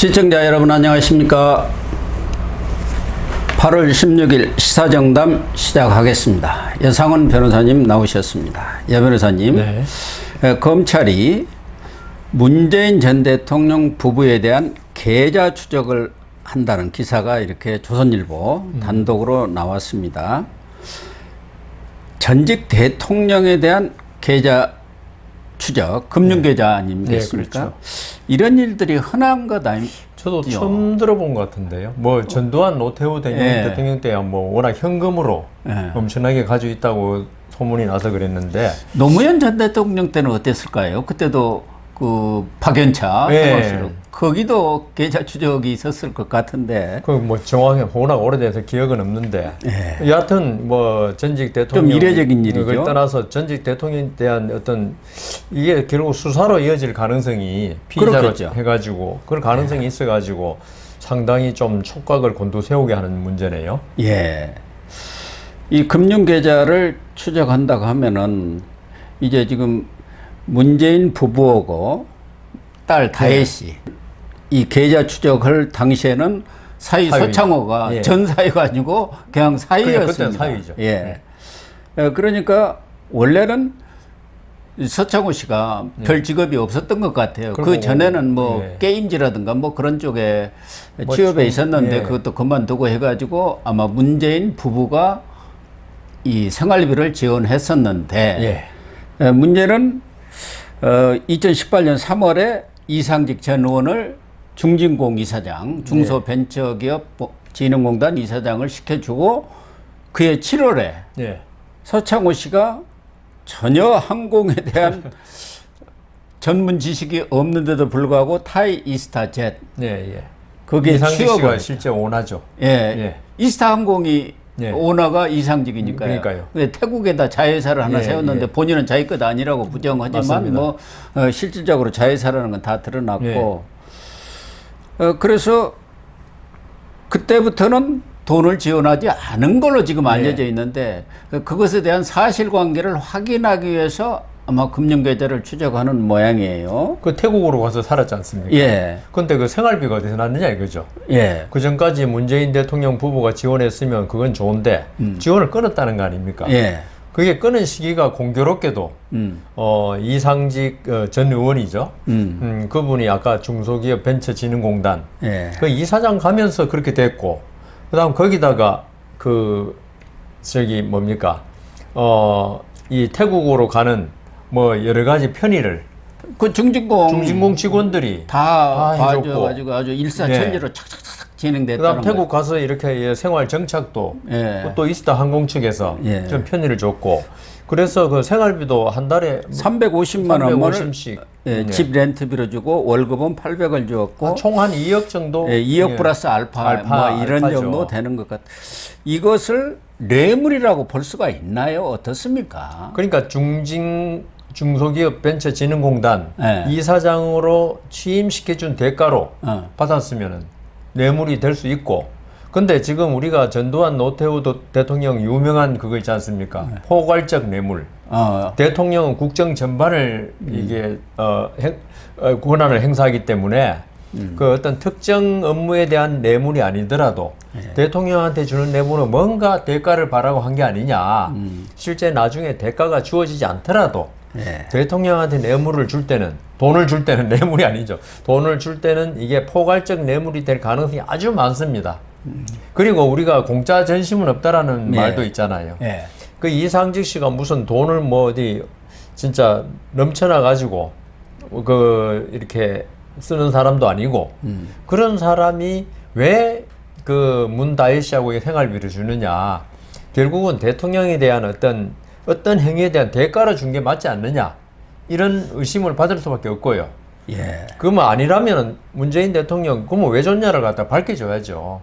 시청자 여러분 안녕하십니까. 8월 16일 시사정담 시작하겠습니다. 여상훈 변호사님 나오셨습니다. 여 변호사님, 네. 검찰이 문재인 전 대통령 부부에 대한 계좌 추적을 한다는 기사가 이렇게 조선일보 단독으로 나왔습니다. 전직 대통령에 대한 계좌 추적, 금융계좌 아니겠습니까? 네, 그렇죠. 이런 일들이 흔한 것 아닙니까? 저도 처음 들어본 것 같은데요. 뭐 전두환 노태우 대통령 때야 뭐 워낙 현금으로 엄청나게 가지고 있다고 소문이 나서 그랬는데, 노무현 전 대통령 때는 어땠을까요? 그때도 그 박연차 거기도 계좌 추적이 있었을 것 같은데. 그 뭐 정확히 워낙 오래돼서 기억은 없는데, 여하튼 뭐 전직 대통령 좀 이례적인 일이죠. 그걸 떠나서 전직 대통령에 대한 어떤 이게 결국 수사로 이어질 가능성이 피의자로 그렇겠죠. 해가지고 그럴 가능성이 있어가지고 상당히 좀 촉각을 곤두세우게 하는 문제네요. 예. 이 금융계좌를 추적한다고 하면은 이제 지금 문재인 부부하고 딸 다혜 씨 이 계좌 추적할 당시에는 사위 서창호가 전 사위가 아니고 그냥 사위였습니다. 그때는 사위죠. 예. 그러니까 원래는 서창호 씨가 별 직업이 없었던 것 같아요. 그 전에는 뭐 게임즈라든가 뭐 그런 쪽에 뭐 취업에 있었는데 그것도 그만두고 해가지고 아마 문재인 부부가 이 생활비를 지원했었는데 문제는 2018년 3월에 이상직 전 의원을 중진공 이사장, 중소벤처기업진흥공단 이사장을 시켜주고 그해 7월에 서창호 씨가 전혀 항공에 대한 전문 지식이 없는데도 불구하고 타이 이스타젯 거기에 취업을 실제 오나죠. 이스타 항공이 오너가 이상직이니까요. 그러니까요. 태국에다 자회사를 하나 세웠는데 본인은 자기 것 아니라고 부정하지만 맞습니다. 뭐 실질적으로 자회사라는 건 다 드러났고 그래서 그때부터는 돈을 지원하지 않은 걸로 지금 알려져 있는데 그것에 대한 사실관계를 확인하기 위해서 아마 금융계좌를 추적하는 모양이에요. 그 태국으로 가서 살았지 않습니까? 근데 그 생활비가 어디서 났느냐 이거죠. 그 전까지 문재인 대통령 부부가 지원했으면 그건 좋은데 지원을 끊었다는 거 아닙니까? 그게 끊은 시기가 공교롭게도 이상직 전 의원이죠. 그분이 아까 중소기업 벤처진흥공단 그 이사장 가면서 그렇게 됐고, 그다음 거기다가 이 태국으로 가는 뭐 여러 가지 편의를 그 중진공 직원들이 다 봐줘가지고 아주 일사천리로 착착착 진행됐다는 그다음 태국 가서 이렇게 생활 정착도 또 이스타 항공 측에서 좀 편의를 줬고, 그래서 그 생활비도 한 달에 350만 원을 씩 집 렌트비로 주고 월급은 800을 주었고 총 한 2억 정도 2억 플러스 알파 뭐 이런 정도 되는 것 같아요. 이것을 뇌물이라고 볼 수가 있나요? 어떻습니까? 그러니까 중소기업 벤처진흥공단 이사장으로 취임시켜준 대가로 받았으면 뇌물이 될 수 있고, 근데 지금 우리가 전두환 노태우 대통령 유명한 그거 있지 않습니까? 포괄적 뇌물. 대통령은 국정 전반을 이게 권한을 행사하기 때문에 그 어떤 특정 업무에 대한 뇌물이 아니더라도 대통령한테 주는 뇌물은 뭔가 대가를 바라고 한 게 아니냐. 실제 나중에 대가가 주어지지 않더라도 대통령한테 뇌물을 줄 때는, 돈을 줄 때는 뇌물이 아니죠. 돈을 줄 때는 이게 포괄적 뇌물이 될 가능성이 아주 많습니다. 그리고 우리가 공짜 전심은 없다라는 말도 있잖아요. 그 이상직 씨가 무슨 돈을 뭐 어디 진짜 넘쳐나 가지고 이렇게 쓰는 사람도 아니고, 그런 사람이 왜 그 문다혜 씨하고 생활비를 주느냐. 결국은 대통령에 대한 어떤 행위에 대한 대가를 준 게 맞지 않느냐, 이런 의심을 받을 수밖에 없고요. 그러면 아니라면 문재인 대통령 그러면 왜 줬냐를 갖다 밝혀줘야죠.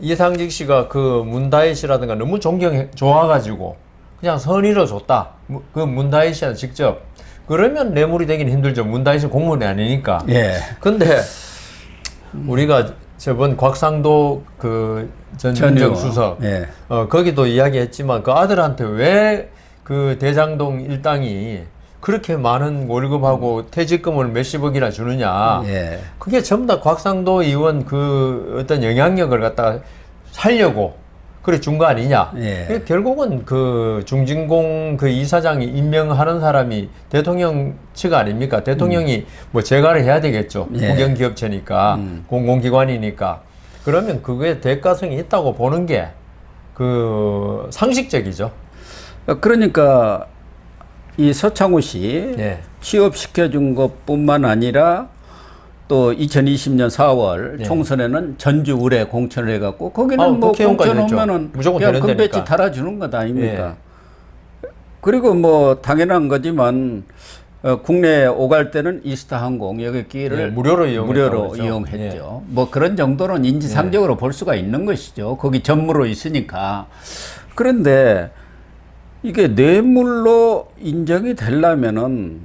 이상직 씨가 그 문다혜 씨라든가 너무 좋아가지고 그냥 선의로 줬다. 그 문다혜 씨한테 직접. 그러면 뇌물이 되긴 힘들죠. 문다혜 씨 공무원이 아니니까. 근데 우리가 저번 곽상도 전 민정수석 거기도 이야기했지만 그 아들한테 왜 그 대장동 일당이 그렇게 많은 월급하고 퇴직금을 몇십억이나 주느냐. 예. 그게 전부 다 곽상도 의원 그 어떤 영향력을 갖다가 살려고 그래 준 거 아니냐. 예. 결국은 그 중진공 그 이사장이 임명하는 사람이 대통령 측 아닙니까? 대통령이 뭐 재가를 해야 되겠죠. 예. 국영기업체니까 공공기관이니까. 그러면 그게 대가성이 있다고 보는 게 그 상식적이죠. 그러니까 이 서창호 씨 예. 취업시켜준 것뿐만 아니라 또 2020년 4월 예. 총선에는 전주 의뢰 공천을 해갖고 거기는 뭐 국회의원까지 공천 됐죠. 오면은 무조건 그냥 되는 금배지 데니까. 달아주는 것 아닙니까? 그리고 뭐 당연한 거지만 국내 오갈 때는 이스타항공 여객기를 예, 무료로 무료로 그러죠. 이용했죠. 뭐 그런 정도는 인지상정으로 볼 수가 있는 것이죠. 거기 전무로 있으니까. 그런데 이게 뇌물로 인정이 되려면은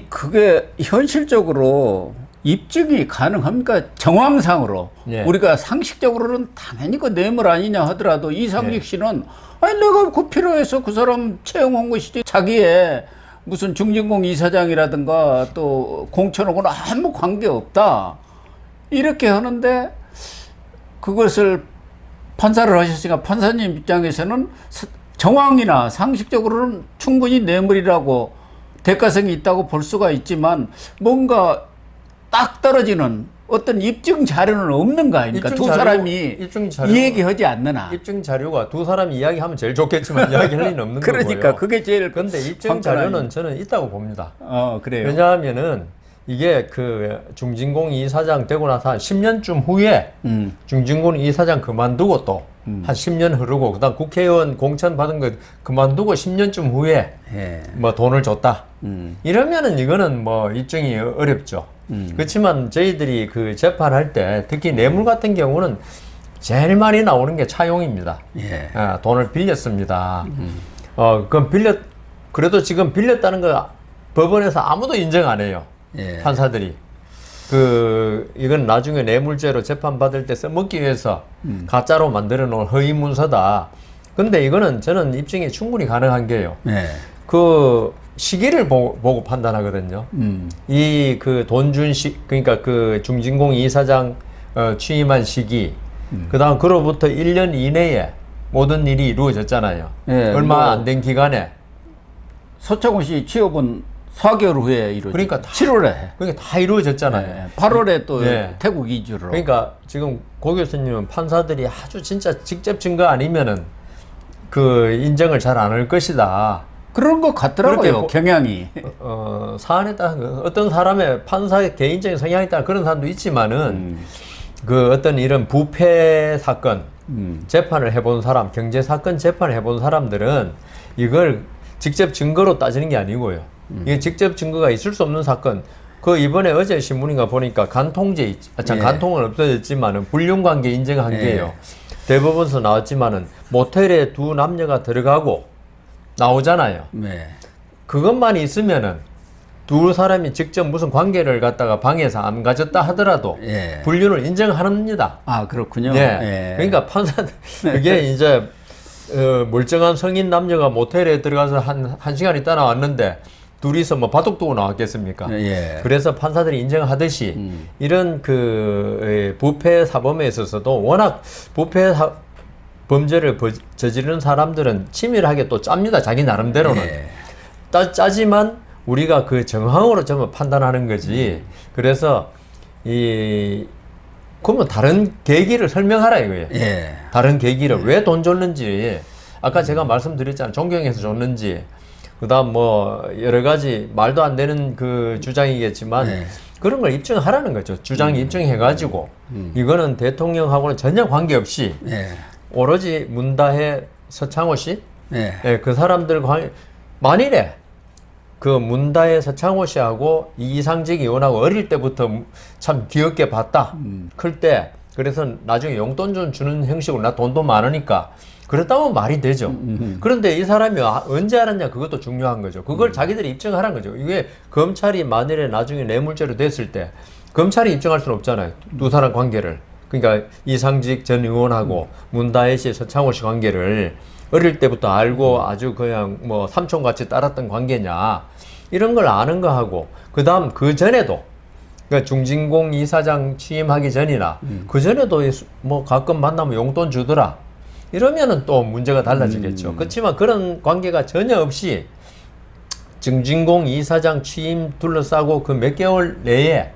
그게 현실적으로 입증이 가능합니까? 정황상으로. 예. 우리가 상식적으로는 당연히 그 뇌물 아니냐 하더라도 이상직 씨는 아니 내가 그 필요해서 그 사람 채용한 것이지 자기의 무슨 중진공 이사장이라든가 또 공천하고는 아무 관계 없다. 이렇게 하는데 그것을 판사를 하셨으니까 판사님 입장에서는 정황이나 상식적으로는 충분히 뇌물이라고 대가성이 있다고 볼 수가 있지만 뭔가 딱 떨어지는 어떤 입증 자료는 없는 거 아닙니까? 두 사람이 이 얘기하지 않느나. 입증 자료가 두 사람이 이야기하면 제일 좋겠지만 이야기할 리는 없는 거고요. 그러니까 그게 제일 근데 입증 자료는 저는 있다고 봅니다. 그래요. 왜냐하면은 이게 그 중진공 이사장 되고 나서 한 10년쯤 후에 중진공 이사장 그만두고 또 한 10년 흐르고 그다음 국회의원 공천 받은 거 그만두고 10년쯤 후에 예. 뭐 돈을 줬다. 이러면은 이거는 뭐 입증이 어렵죠. 그렇지만 저희들이 그 재판할 때 특히 뇌물 같은 경우는 제일 많이 나오는 게 차용입니다. 예. 돈을 빌렸습니다. 그럼 그래도 지금 빌렸다는 거 법원에서 아무도 인정 안 해요. 예. 판사들이. 이건 나중에 뇌물죄로 재판받을 때 써먹기 위해서 가짜로 만들어 놓은 허위 문서다. 근데 이거는 저는 입증이 충분히 가능한 게요. 예. 그 시기를 보고 판단하거든요. 이 그 그러니까 그 중진공 이사장 취임한 시기, 그 다음 그로부터 1년 이내에 모든 일이 이루어졌잖아요. 예, 얼마 안 된 기간에. 서창호 씨 취업은 4개월 후에 이루어졌죠. 그러니까 7월에. 그러니까 다 이루어졌잖아요. 네, 8월에 또 네. 태국 이주로. 그러니까 지금 고 교수님은 판사들이 아주 진짜 직접 증거 아니면은 그 인정을 잘 안 할 것이다. 그런 것 같더라고요. 그렇게 경향이. 사안에 따라 어떤 사람의 판사의 개인적인 성향에 따라 그런 사람도 있지만은 그 어떤 이런 부패 사건 재판을 해본 사람, 경제 사건 재판을 해본 사람들은 이걸 직접 증거로 따지는 게 아니고요. 이게 직접 증거가 있을 수 없는 사건. 그 이번에 어제 신문인가 보니까 간통죄, 참 예. 간통은 없어졌지만은 불륜관계 인정한 예. 게요. 대법원에서 나왔지만은 모텔에 두 남녀가 들어가고 나오잖아요. 네. 그것만 있으면은 두 사람이 직접 무슨 관계를 갖다가 방에서 안 가졌다 하더라도 예. 불륜을 인정합니다. 아, 그렇군요. 네. 예. 그러니까 판사들 그게 이제 멀쩡한 성인 남녀가 모텔에 들어가서 한 시간 있다 나왔는데 둘이서 뭐 바둑 두고 나왔겠습니까? 예. 그래서 판사들이 인정하듯이 이런 그 부패 사범에 있어서도 워낙 범죄를 저지르는 사람들은 치밀하게 또 짭니다. 자기 나름대로는. 예. 짜지만 우리가 그 정황으로 전부 판단하는 거지. 그래서 그러면 다른 계기를 설명하라 이거예요. 예. 다른 계기를 왜 돈 줬는지. 아까 제가 말씀드렸잖아요. 존경해서 줬는지. 그다음 뭐 여러 가지 말도 안 되는 그 주장이겠지만 네. 그런 걸 입증하라는 거죠. 주장 입증해가지고 이거는 대통령하고는 전혀 관계없이 예. 오로지 문다혜 서창호 씨, 예. 그 사람들 만일에 그 문다혜 서창호 씨하고 이상직 의원하고 어릴 때부터 참 귀엽게 봤다. 클 때 그래서 나중에 용돈 좀 주는 형식으로 나 돈도 많으니까. 그렇다면 말이 되죠. 그런데 이 사람이 언제 알았냐 그것도 중요한 거죠. 그걸 자기들이 입증하라는 거죠. 이게 검찰이 만일에 나중에 뇌물죄로 됐을 때 검찰이 입증할 수는 없잖아요. 두 사람 관계를. 그러니까 이상직 전 의원하고 문다혜 씨, 서창호 씨 관계를 어릴 때부터 알고 아주 그냥 뭐 삼촌같이 따랐던 관계냐 이런 걸 아는 거하고 그다음 그 전에도 그러니까 중진공 이사장 취임하기 전이나 그 전에도 뭐 가끔 만나면 용돈 주더라 이러면은 또 문제가 달라지겠죠. 그렇지만 그런 관계가 전혀 없이 중진공 이사장 취임 둘러싸고 그 몇 개월 내에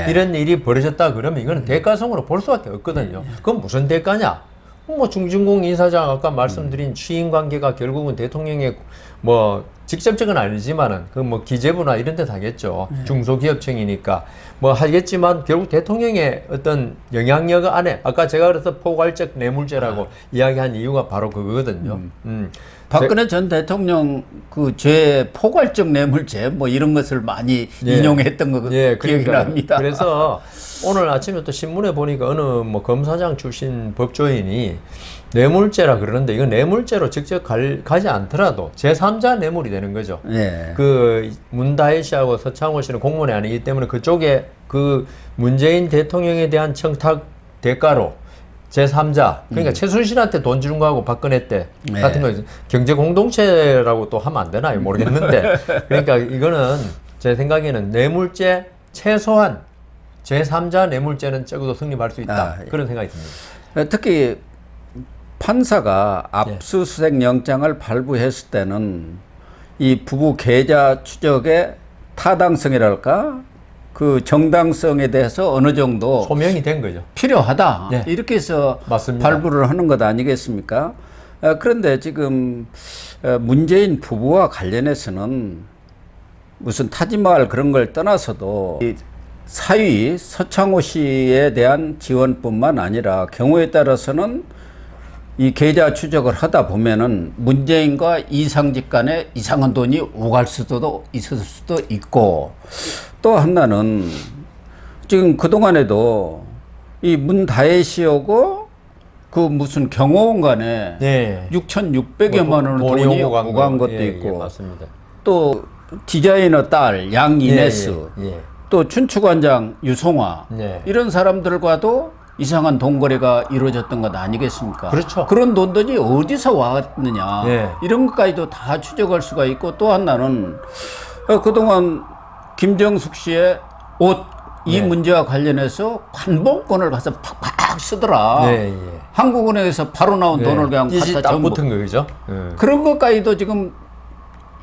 이런 일이 벌어졌다 그러면 이거는 대가성으로 볼 수밖에 없거든요. 그건 무슨 대가냐? 뭐 중진공 이사장 아까 말씀드린 취임 관계가 결국은 대통령의 뭐 직접적은 아니지만은 그 뭐 기재부나 이런 데 하겠죠. 중소기업청이니까 뭐 하겠지만 결국 대통령의 어떤 영향력 안에 아까 제가 그래서 포괄적 뇌물죄라고 이야기한 이유가 바로 그거거든요. 박근혜 전 대통령 그 죄 포괄적 뇌물죄 뭐 이런 것을 많이 인용했던 거 기억이 납니다. 그래서 오늘 아침에 또 신문에 보니까 어느 뭐 검사장 출신 법조인이 뇌물죄라 그러는데 이건 뇌물죄로 직접 가지 않더라도 제3자 뇌물이 되는 거죠. 그 문다혜 씨하고 서창호 씨는 공무원이 아니기 때문에 그쪽에 그 문재인 대통령에 대한 청탁 대가로 제3자 그러니까 최순실한테 돈 주는 거하고 박근혜 때 같은 거 경제 공동체라고 또 하면 안 되나요? 모르겠는데 그러니까 이거는 제 생각에는 뇌물죄 최소한 제3자 뇌물죄는 적어도 성립할 수 있다. 그런 생각이 듭니다. 특히 판사가 압수수색 영장을 발부했을 때는 이 부부 계좌 추적의 타당성이랄까 그 정당성에 대해서 어느 정도 소명이 된 거죠. 필요하다. 이렇게 해서 맞습니다. 발부를 하는 것 아니겠습니까? 그런데 지금 문재인 부부와 관련해서는 무슨 타지말 그런 걸 떠나서도 이 사위 서창호 씨에 대한 지원뿐만 아니라 경우에 따라서는 이 계좌 추적을 하다 보면은 문재인과 이상직 간에 이상한 돈이 오갈 수도 있을 수도 있고 또 하나는 지금 그동안에도 이 문다혜 씨하고 그 무슨 경호원 간에 6,600여만 원 돈이 오간 것도 있고 맞습니다. 또 디자이너 딸 양이네스 또 춘추관장 유송화 이런 사람들과도 이상한 돈거래가 이루어졌던 것 아니겠습니까? 그렇죠. 그런 돈들이 어디서 왔느냐 이런 것까지도 다 추적할 수가 있고 또 하나는 그동안 김정숙 씨의 옷 이 문제와 관련해서 관봉권을 가서 팍팍 쓰더라. 한국은행에서 바로 나온 돈을 그냥 갖다 딱 붙은 거죠. 그런 것까지도 지금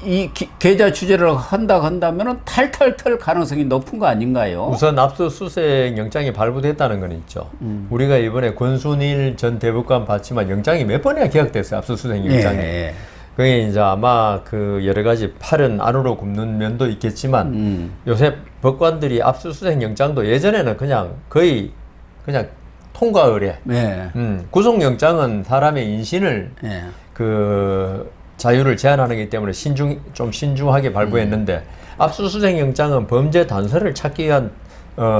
이 계좌 취재를 한다면은 탈탈 가능성이 높은 거 아닌가요? 우선 압수수색 영장이 발부됐다는 건 있죠. 우리가 이번에 권순일 전 대법관 봤지만 영장이 몇 번이나 기각됐어요. 압수수색 영장이. 그게 이제 아마 그 여러 가지 팔은 안으로 굽는 면도 있겠지만 요새 법관들이 압수수색 영장도 예전에는 그냥 거의 그냥 통과 의뢰. 구속영장은 사람의 인신을 그 자유를 제한하는 기 때문에 좀 신중하게 발부했는데 압수수색 영장은 범죄 단서를 찾기 위한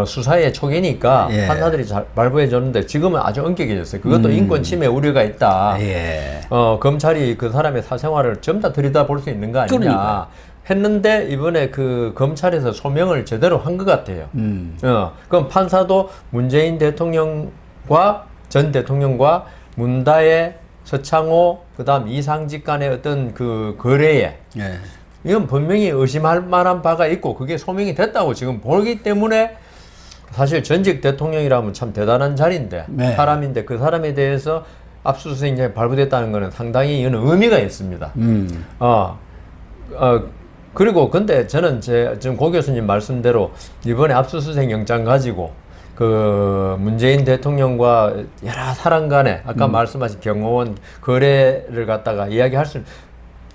수사의 초기니까 판사들이 잘 발부해 줬는데 지금은 아주 엄격해졌어요. 그것도 인권 침해 우려가 있다. 검찰이 그 사람의 사생활을 전부 다 들여다볼 수 있는 거 아니냐. 그러니까. 했는데 이번에 그 검찰에서 소명을 제대로 한 것 같아요. 그럼 판사도 문재인 대통령과 전 대통령과 문다혜, 서창호, 그다음 이상직 간의 어떤 그 거래에 이건 분명히 의심할 만한 바가 있고 그게 소명이 됐다고 지금 보기 때문에 사실 전직 대통령이라면 참 대단한 자리인데 사람인데 그 사람에 대해서 압수수색이 발부됐다는 것은 상당히 이건 의미가 있습니다. 그리고 근데 저는 지금 고 교수님 말씀대로 이번에 압수수색 영장 가지고 그 문재인 대통령과 여러 사람 간에 아까 말씀하신 경호원 거래를 갖다가 이야기할 수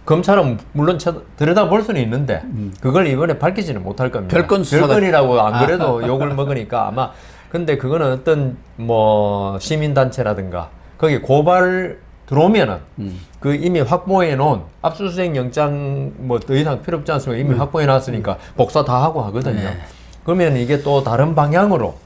검찰은 물론 들여다볼 수는 있는데 그걸 이번에 밝히지는 못할 겁니다. 별건이라고 안 그래도 욕을 먹으니까 아마 근데 그거는 어떤 뭐 시민단체라든가 거기 고발 들어오면은 그 이미 확보해 놓은 압수수색 영장 뭐 더 이상 필요 없지 않습니까? 이미 확보해 놨으니까 복사 다 하고 하거든요. 그러면 이게 또 다른 방향으로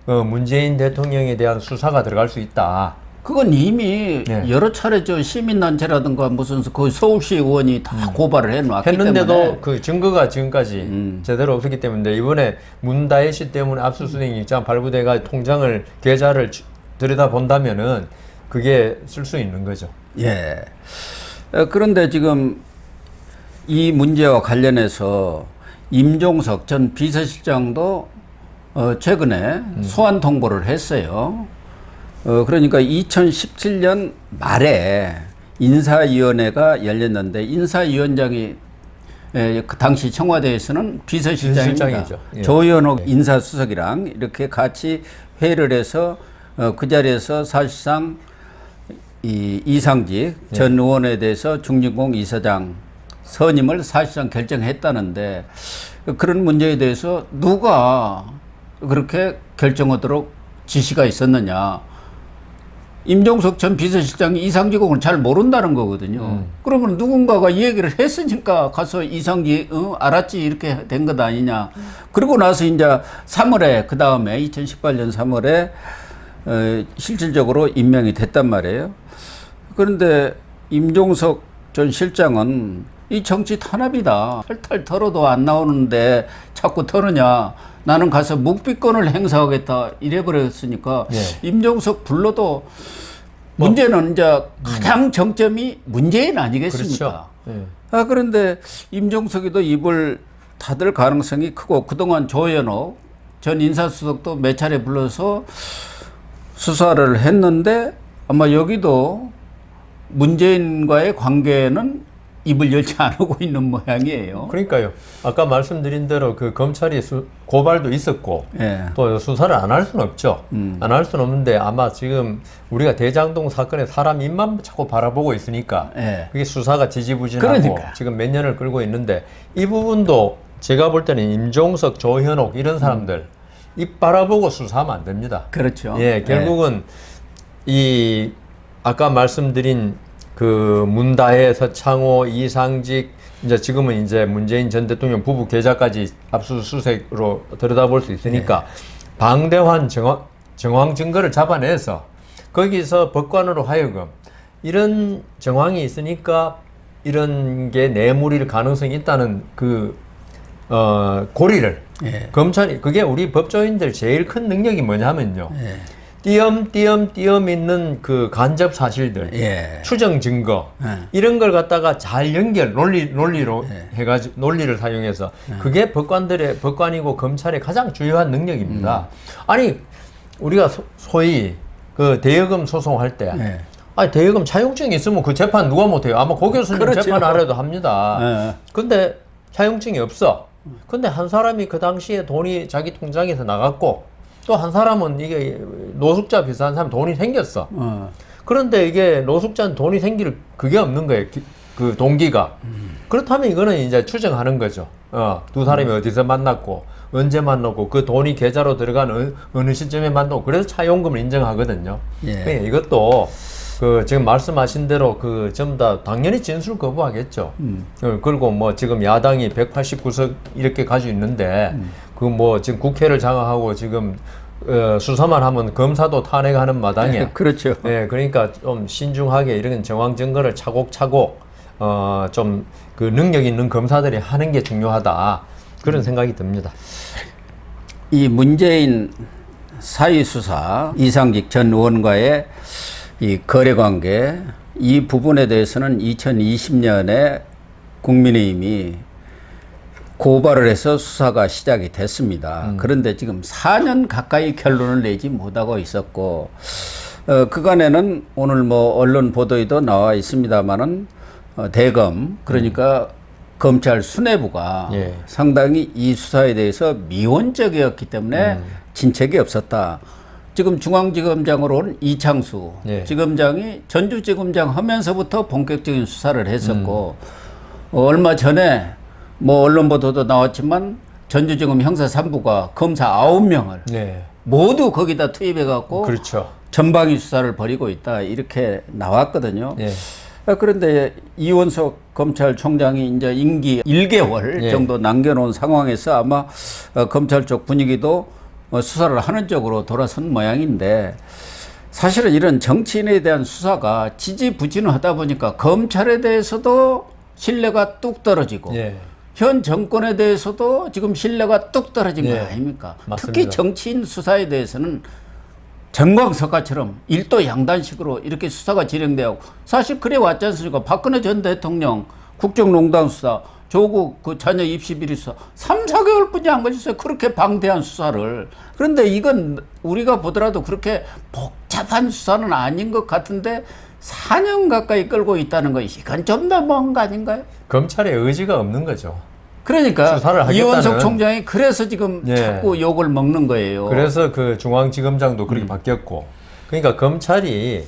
문재인 대통령에 대한 수사가 들어갈 수 있다. 그건 이미 여러 차례 저 시민단체라든가 무슨 그 서울시 의원이 다 고발을 해놨기 했는데도 때문에 그 증거가 지금까지 제대로 없었기 때문에 이번에 문다혜 씨 때문에 압수수색 영장 발부돼가 통장을 계좌를 들여다 본다면은 그게 쓸 수 있는 거죠. 예. 그런데 지금 이 문제와 관련해서 임종석 전 비서실장도 최근에 소환 통보를 했어요. 그러니까 2017년 말에 인사위원회가 열렸는데 인사위원장이 그 당시 청와대에서는 비서실장입니다. 비서실장이죠. 예. 조현옥 인사수석이랑 이렇게 같이 회의를 해서 그 자리에서 사실상 이 이상직 전 의원에 대해서 중진공 이사장 선임을 사실상 결정했다는데 그런 문제에 대해서 누가 그렇게 결정하도록 지시가 있었느냐. 임종석 전 비서실장이 이상직공을 잘 모른다는 거거든요. 그러면 누군가가 이 얘기를 했으니까 가서 이상직 알았지 이렇게 된 것 아니냐. 그러고 나서 이제 3월에 그 다음에 2018년 3월에 실질적으로 임명이 됐단 말이에요. 그런데 임종석 전 실장은 이 정치 탄압이다. 탈탈 털어도 안 나오는데 자꾸 털으냐. 나는 가서 묵비권을 행사하겠다. 이래버렸으니까 임종석 불러도 문제는 이제 가장 정점이 문재인 아니겠습니까? 그렇죠. 그런데 임종석이도 입을 닫을 가능성이 크고 그동안 조현옥 전 인사수석도 몇 차례 불러서 수사를 했는데 아마 여기도 문재인과의 관계는 입을 열지 않고 있는 모양이에요. 그러니까요. 아까 말씀드린 대로 그 검찰이 고발도 있었고 또 수사를 안 할 수는 없죠. 안 할 수는 없는데 아마 지금 우리가 대장동 사건에 사람 입만 자꾸 바라보고 있으니까 그게 수사가 지지부진하고 그러니까. 지금 몇 년을 끌고 있는데 이 부분도 제가 볼 때는 임종석, 조현옥 이런 사람들 입 바라보고 수사하면 안 됩니다. 그렇죠. 예, 결국은 이 아까 말씀드린 그 문다혜, 서창호, 이상직 이제 지금은 이제 문재인 전 대통령 부부 계좌까지 압수수색으로 들여다볼 수 있으니까 방대한 정황 증거를 잡아내서 거기서 법관으로 하여금 이런 정황이 있으니까 이런 게 뇌물일 가능성이 있다는 그 고리를 검찰이 그게 우리 법조인들 제일 큰 능력이 뭐냐면요. 띄엄띄엄 있는 그 간접 사실들, 추정 증거, 이런 걸 갖다가 잘 논리로 해가지고, 논리를 사용해서, 그게 법관이고 검찰의 가장 중요한 능력입니다. 아니, 우리가 소위 그 대여금 소송할 때, 아니, 대여금 차용증이 있으면 그 재판 누가 못해요? 아마 고 교수님 그렇죠. 재판 안 해도 합니다. 근데 차용증이 없어. 근데 한 사람이 그 당시에 돈이 자기 통장에서 나갔고, 또 한 사람은 이게 노숙자 비슷한 사람 돈이 생겼어. 그런데 이게 노숙자는 돈이 생길 그게 없는 거예요. 그 동기가. 그렇다면 이거는 이제 추정하는 거죠. 두 사람이 어디서 만났고 언제 만났고 그 돈이 계좌로 들어간 어느 시점에 만나고 그래서 차용금을 인정하거든요. 이것도 그 지금 말씀하신 대로 그 전부 다 당연히 진술 거부하겠죠. 그리고 뭐 지금 야당이 189석 이렇게 가지고 있는데 그 뭐 지금 국회를 장악하고 지금 수사만 하면 검사도 탄핵하는 마당에 그렇죠. 그러니까 좀 신중하게 이런 정황 증거를 차곡차곡 좀 그 능력 있는 검사들이 하는 게 중요하다 그런 생각이 듭니다. 이 문재인 사위 수사 이상직 전 의원과의 이 거래 관계 이 부분에 대해서는 2020년에 국민의힘이 고발을 해서 수사가 시작이 됐습니다. 그런데 지금 4년 가까이 결론을 내지 못하고 있었고, 그간에는 오늘 뭐 언론 보도에도 나와 있습니다만은 대검, 그러니까 검찰 수뇌부가 상당히 이 수사에 대해서 미온적이었기 때문에 진척이 없었다. 지금 중앙지검장으로 온 이창수 지검장이 전주지검장 하면서부터 본격적인 수사를 했었고, 얼마 전에 뭐 언론 보도도 나왔지만 전주지검 형사 3부가 검사 9명을 모두 거기다 투입해갖고 그렇죠. 전방위 수사를 벌이고 있다 이렇게 나왔거든요. 그런데 이원석 검찰총장이 이제 임기 1개월 정도 남겨놓은 상황에서 아마 검찰 쪽 분위기도 수사를 하는 쪽으로 돌아선 모양인데 사실은 이런 정치인에 대한 수사가 지지부진하다 보니까 검찰에 대해서도 신뢰가 뚝 떨어지고 현 정권에 대해서도 지금 신뢰가 뚝 떨어진 거 아닙니까? 맞습니다. 특히 정치인 수사에 대해서는 정광석화처럼 일도 양단식으로 이렇게 수사가 진행되고 사실 그래 왔지 않습니까? 박근혜 전 대통령 국정농단 수사, 조국 그 자녀 입시 비리 수사 3, 4개월뿐이 안 걸렸어요. 그렇게 방대한 수사를. 그런데 이건 우리가 보더라도 그렇게 복잡한 수사는 아닌 것 같은데 4년 가까이 끌고 있다는 거 이건 좀 너무한 거 아닌가요? 검찰의 의지가 없는 거죠. 그러니까 수사를 하겠다는, 이원석 총장이 그래서 지금 예. 자꾸 욕을 먹는 거예요. 그래서 그 중앙지검장도 그렇게 바뀌었고, 그러니까 검찰이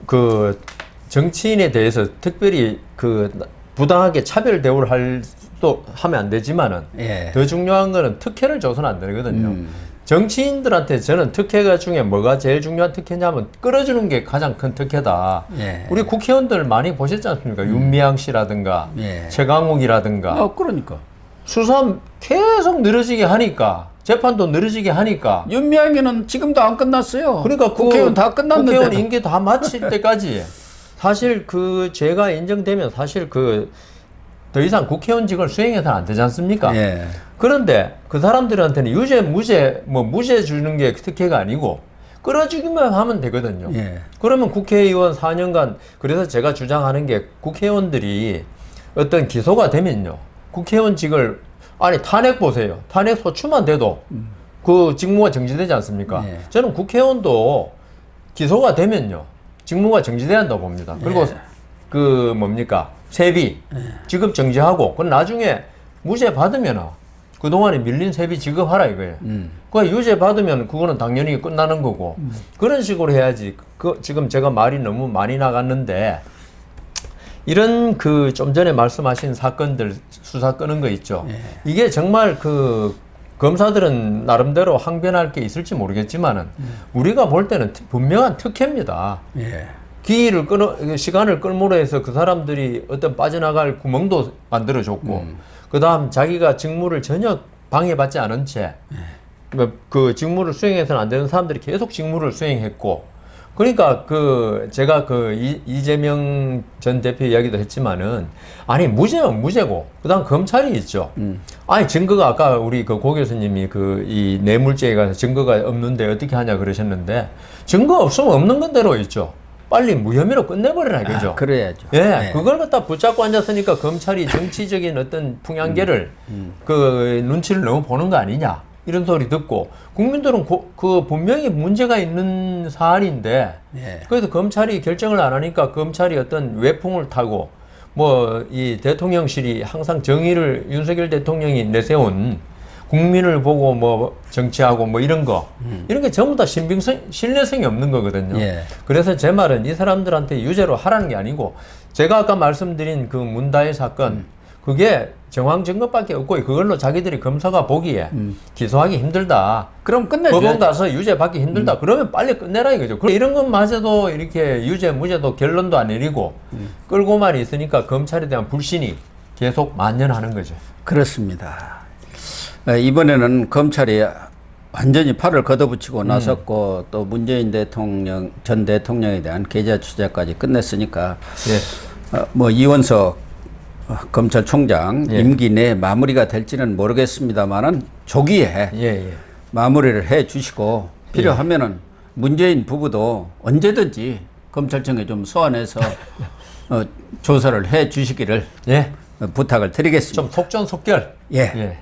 그 정치인에 대해서 특별히 그 부당하게 차별 대우를 하면 안 되지만은 예. 더 중요한 거는 특혜를 줘서는 안 되거든요. 정치인들한테 저는 특혜가 중에 뭐가 제일 중요한 특혜냐면 끌어주는 게 가장 큰 특혜다. 예. 우리 국회의원들 많이 보셨지 않습니까? 윤미향 씨라든가 예. 최강욱이라든가 그러니까 수사 계속 늘어지게 하니까, 재판도 늘어지게 하니까, 윤미향이는 지금도 안 끝났어요. 그러니까 국회의원 다 끝났는데. 국회의원 임기 다 마칠 때까지 사실 그 죄가 인정되면 사실 그 더 이상 국회의원직을 수행해서는 안 되지 않습니까? 예. 그런데 그 사람들한테는 유죄, 무죄 주는 게 특혜가 아니고 끌어주기만 하면 되거든요. 예. 그러면 국회의원 4년간, 그래서 제가 주장하는 게 국회의원들이 어떤 기소가 되면요, 국회의원직을, 아니 탄핵 보세요. 탄핵 소추만 돼도 그 직무가 정지되지 않습니까? 예. 저는 국회의원도 기소가 되면요, 직무가 정지돼야 한다고 봅니다. 그리고 예. 그 뭡니까? 세비 지급 정지하고, 그건 나중에 무죄 받으면 그동안에 밀린 세비 지급하라 이거예요. 그 유죄 받으면 그거는 당연히 끝나는 거고, 그런 식으로 해야지. 지금 제가 말이 너무 많이 나갔는데, 이런 그 좀 전에 말씀하신 사건들 수사 끄는 거 있죠. 예. 이게 정말 그 검사들은 나름대로 항변할 게 있을지 모르겠지만은 우리가 볼 때는 분명한 특혜입니다. 예. 시간을 끌므로 해서 그 사람들이 어떤 빠져나갈 구멍도 만들어줬고, 그 다음 자기가 직무를 전혀 방해받지 않은 채, 그 직무를 수행해서는 안 되는 사람들이 계속 직무를 수행했고, 그러니까 제가 이재명 전 대표 이야기도 했지만은, 아니, 무죄는 무죄고, 그 다음 검찰이 있죠. 아니, 증거가 아까 우리 그 고 교수님이 이 뇌물죄에 가서 증거가 없는데 어떻게 하냐 그러셨는데, 증거 없으면 없는 건대로 있죠. 빨리 무혐의로 끝내버리라 이거죠. 그래야죠. 예, 네. 그걸 갖다 붙잡고 앉았으니까 검찰이 정치적인 어떤 풍향계를 그 눈치를 너무 보는 거 아니냐 이런 소리 듣고, 국민들은 그 분명히 문제가 있는 사안인데, 예. 그래서 검찰이 결정을 안 하니까 검찰이 어떤 외풍을 타고, 뭐 이 대통령실이 항상 정의를 윤석열 대통령이 내세운 국민을 보고 뭐 정치하고 뭐 이런 게 전부 다 신뢰성이 없는 거거든요. 예. 그래서 제 말은 이 사람들한테 유죄로 하라는 게 아니고, 제가 아까 말씀드린 그 문다혜 사건, 그게 정황 증거밖에 없고 그걸로 자기들이 검사가 보기에 기소하기 힘들다, 그럼 끝내줘야죠. 법원 가서 유죄 받기 힘들다, 그러면 빨리 끝내라 이거죠. 이런 것마저도 이렇게 유죄 무죄도 결론도 안 내리고 끌고만 있으니까 검찰에 대한 불신이 계속 만연하는 거죠. 그렇습니다. 이번에는 검찰이 완전히 팔을 걷어붙이고 나섰고, 또 문재인 전 대통령에 대한 계좌 추적까지 끝냈으니까, 예. 뭐 이원석 검찰총장 예. 임기 내 마무리가 될지는 모르겠습니다만은 조기에 예. 마무리를 해 주시고, 필요하면은 문재인 부부도 언제든지 검찰청에 좀 소환해서 조사를 해 주시기를 예. 부탁을 드리겠습니다. 좀 속전속결. 예. 예.